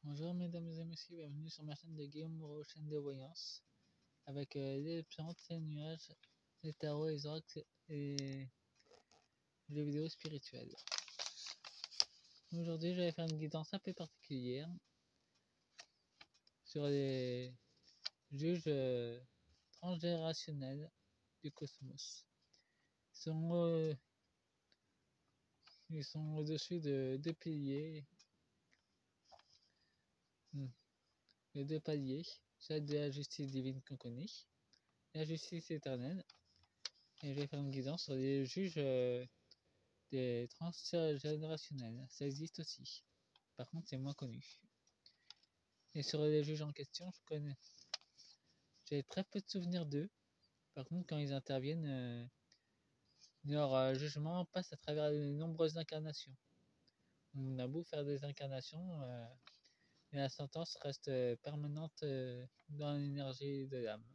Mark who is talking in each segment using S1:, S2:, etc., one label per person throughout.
S1: Bonjour mesdames et messieurs, bienvenue sur ma chaîne de Guillaume Moreau, chaîne de voyance, avec les plantes, les nuages, les tarots, les oracles et les vidéos spirituelles. Aujourd'hui, je vais faire une guidance un peu particulière sur les juges transgénérationnels du cosmos. Ils sont au-dessus de deux piliers, les deux paliers, celle de la justice divine qu'on connaît, la justice éternelle. Et je vais faire une guidance sur les juges des transgénérationnels. Ça existe aussi. Par contre, c'est moins connu. Et sur les juges en question, j'ai très peu de souvenirs d'eux. Par contre, quand ils interviennent, leur jugement passe à travers de nombreuses incarnations. On a beau faire des incarnations, et la sentence reste permanente dans l'énergie de l'âme.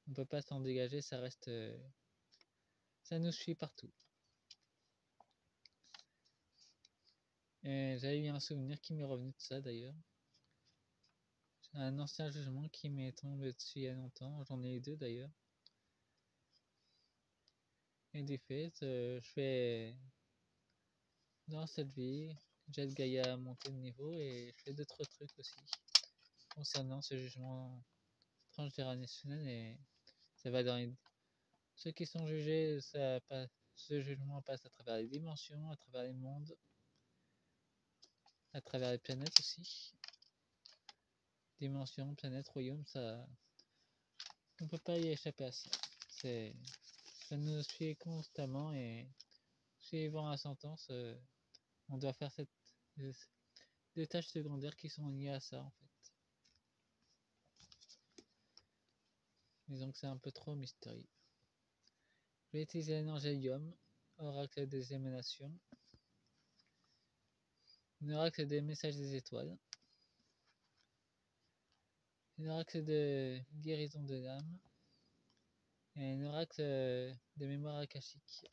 S1: On ne peut pas s'en dégager, ça reste... ça nous suit partout. Et j'avais eu un souvenir qui m'est revenu de ça d'ailleurs. Un ancien jugement qui m'est tombé dessus il y a longtemps, j'en ai eu deux d'ailleurs. Et des faits, je fais dans cette vie, j'aide Gaïa à monter de niveau et je fais d'autres trucs aussi concernant ce jugement transgénérationnel et ça va dans les... Ceux qui sont jugés, ce jugement passe à travers les dimensions, à travers les mondes, à travers les planètes aussi. Dimensions, planètes, royaumes, ça... on peut pas y échapper à ça. Ça nous suit constamment et suivant la sentence, on doit faire des tâches secondaires qui sont liées à ça en fait. Disons que c'est un peu trop mystérieux. Je vais utiliser l'Angélium, oracle des émanations, l'oracle des messages des étoiles, l'oracle de guérison de l'âme et l'oracle des mémoires akashiques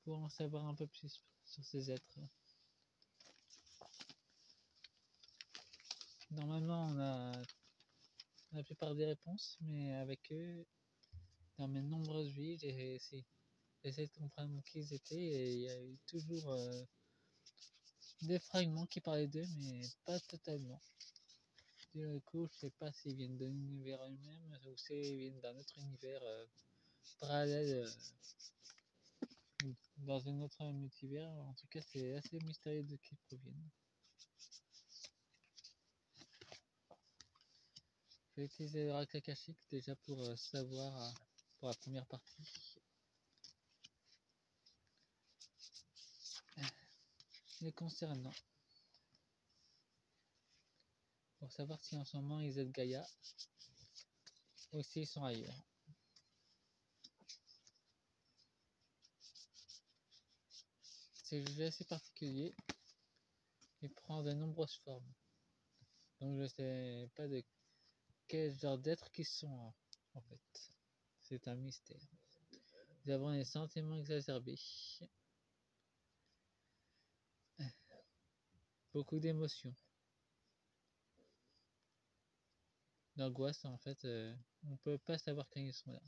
S1: pour en savoir un peu plus sur ces êtres. Normalement, on a la plupart des réponses, mais avec eux, dans mes nombreuses vies, j'ai essayé de comprendre qui ils étaient et il y a eu toujours des fragments qui parlaient d'eux, mais pas totalement. Du coup, je sais pas s'ils viennent d'un univers eux-mêmes ou s'ils viennent d'un autre univers parallèle dans un autre multivers. En tout cas, c'est assez mystérieux de qui ils proviennent. Je vais utiliser l'oracle akashique déjà pour savoir pour la première partie. Les concernant. Pour savoir si en ce moment ils aident Gaïa ou s'ils sont ailleurs. C'est un jeu assez particulier. Il prend de nombreuses formes. Donc je sais pas de quel genre d'êtres qu'ils sont en fait. C'est un mystère. Nous avons des sentiments exacerbés. Beaucoup d'émotions. D'angoisse en fait. On peut pas savoir quand ils sont là.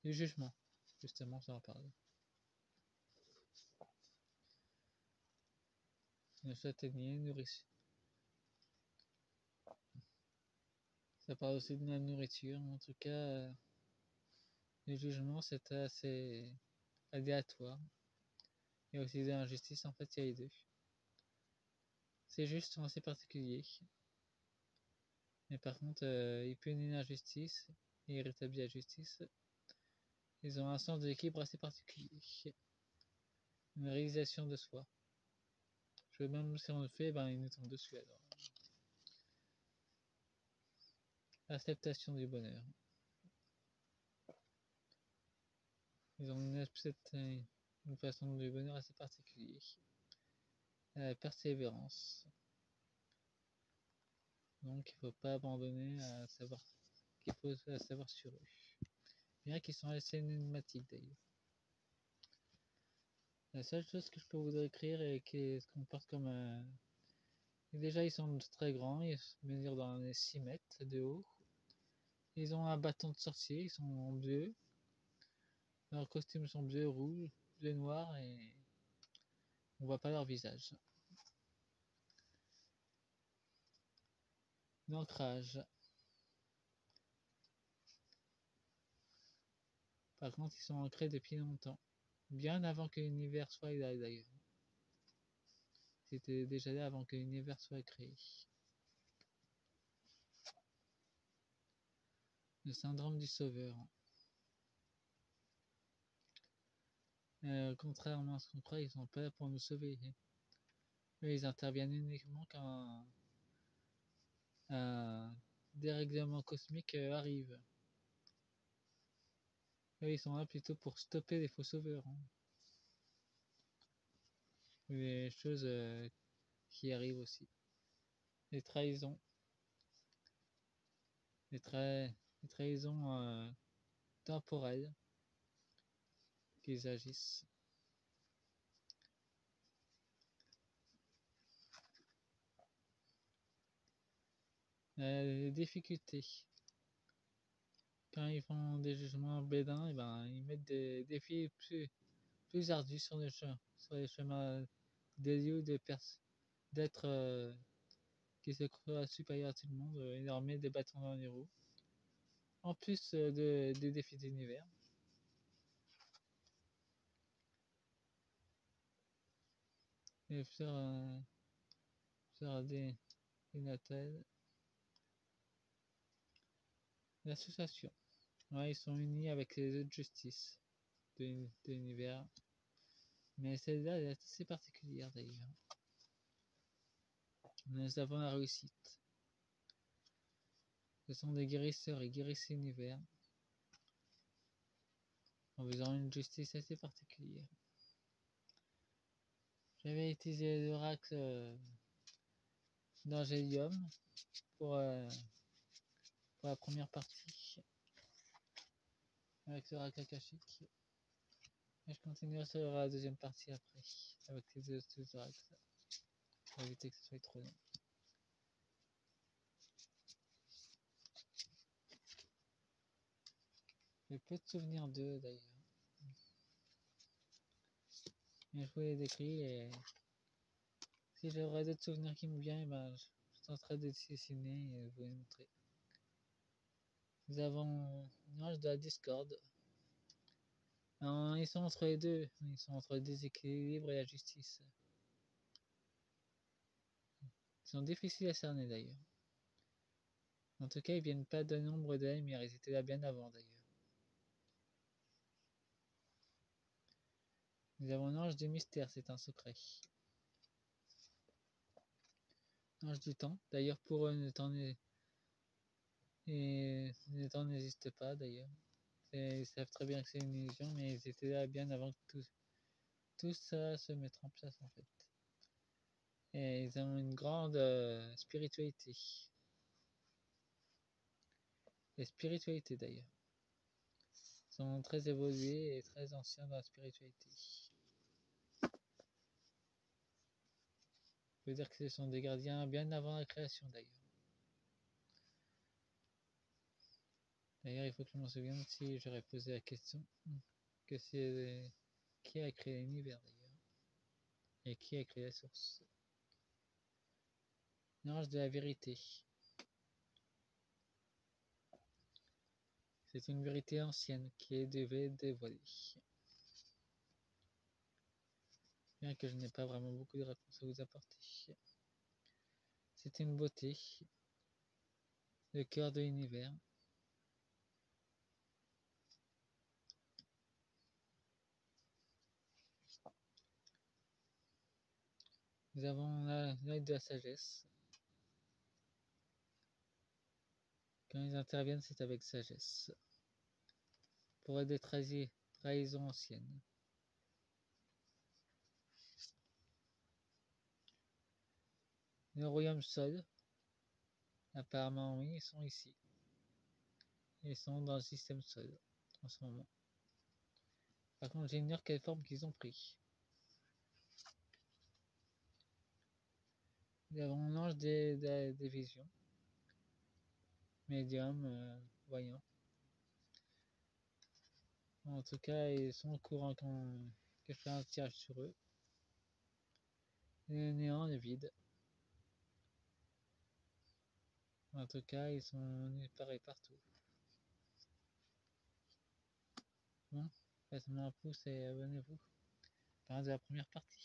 S1: Du jugement. Justement, ça en parle. Ne s'atteigner, nourriture. Ça parle aussi de la nourriture. En tout cas, le jugement c'est assez aléatoire. Et aussi de l'injustice, en fait, il y a les deux. C'est juste, sont assez particuliers. Mais par contre, ils punissent l'injustice et ils rétablissent la justice. Ils ont un sens de l'équilibre assez particulier. Une réalisation de soi. Même si on le fait, ben, ils nous tombent dessus alors. Acceptation du bonheur. Ils ont une façon du bonheur assez particulière. La persévérance. Donc il ne faut pas abandonner à savoir qu'il faut savoir sur eux. Bien qu'ils sont assez énigmatiques d'ailleurs. La seule chose que je peux vous décrire et qui se comporte comme Et déjà, ils sont très grands, ils mesurent dans les 6 mètres de haut. Ils ont un bâton de sorcier, ils sont en bleu. Leurs costumes sont bleu, rouge, bleu, noir et on voit pas leur visage. L'ancrage. Par contre, ils sont ancrés depuis longtemps. Bien avant que l'univers soit là d'ailleurs. C'était déjà là avant que l'univers soit créé. Le syndrome du sauveur. Contrairement à ce qu'on croit, ils sont pas là pour nous sauver. Eux, ils interviennent uniquement quand un dérèglement cosmique arrive. Eux, ils sont là plutôt pour stopper les faux sauveurs. Les choses qui arrivent aussi. Les trahisons. Les trahisons temporelles qu'ils agissent. Les difficultés. Quand ils font des jugements bédins, ils mettent des défis plus ardus sur les chemins des lieux d'être qui se croient supérieurs à tout le monde. Ils leur mettent des bâtons dans les roues. En plus des défis d'univers. Les fleurs des natales. L'association. Ouais, ils sont unis avec les autres justices de l'univers. Mais celle-là, elle est assez particulière d'ailleurs. Nous avons la réussite. Ce sont des guérisseurs et guérissent l'univers. En faisant une justice assez particulière. J'avais utilisé l'oracle d'Angelium pour la première partie. Avec l'oracle akashique. Et je continuerai sur la deuxième partie après. Avec les autres oracles. Pour éviter que ce soit trop long. J'ai peu de souvenirs d'eux d'ailleurs. Mais je vous les décris et si j'aurais d'autres souvenirs qui me viennent, je tenterai de dessiner et vous les montrer. Nous avons l'ange de la discorde. Alors, ils sont entre les deux. Ils sont entre le déséquilibre et la justice. Ils sont difficiles à cerner d'ailleurs. En tout cas, ils viennent pas de nombre de la lumière. Ils étaient là bien avant d'ailleurs. Nous avons l'ange du mystère, c'est un secret. L'ange du temps. D'ailleurs, pour eux, le temps n'existe pas d'ailleurs. Ils savent très bien que c'est une illusion, mais ils étaient là bien avant que tout ça se mette en place en fait. Et ils ont une grande spiritualité. Et spiritualité d'ailleurs. Ils sont très évolués et très anciens dans la spiritualité. Je veux dire que ce sont des gardiens bien avant la création d'ailleurs. D'ailleurs, il faut que je m'en souvienne si j'aurais posé la question que c'est qui a créé l'univers d'ailleurs et qui a créé la source. L'ange de la vérité. C'est une vérité ancienne qui devait dévoiler. Bien que je n'ai pas vraiment beaucoup de réponses à vous apporter. C'est une beauté, le cœur de l'univers. Nous avons l'œil de la sagesse. Quand ils interviennent, c'est avec sagesse. Pour des trahisons anciennes. Le royaume sol. Apparemment, oui, ils sont ici. Ils sont dans le système sol en ce moment. Par contre, j'ignore quelle forme qu'ils ont pris. On lance des visions. Médium, voyant. En tout cas, ils sont au courant que je fais un tirage sur eux. Le néant, le vide. En tout cas, ils sont pareils partout. Bon, faites-moi un pouce et abonnez-vous. Fin de la première partie.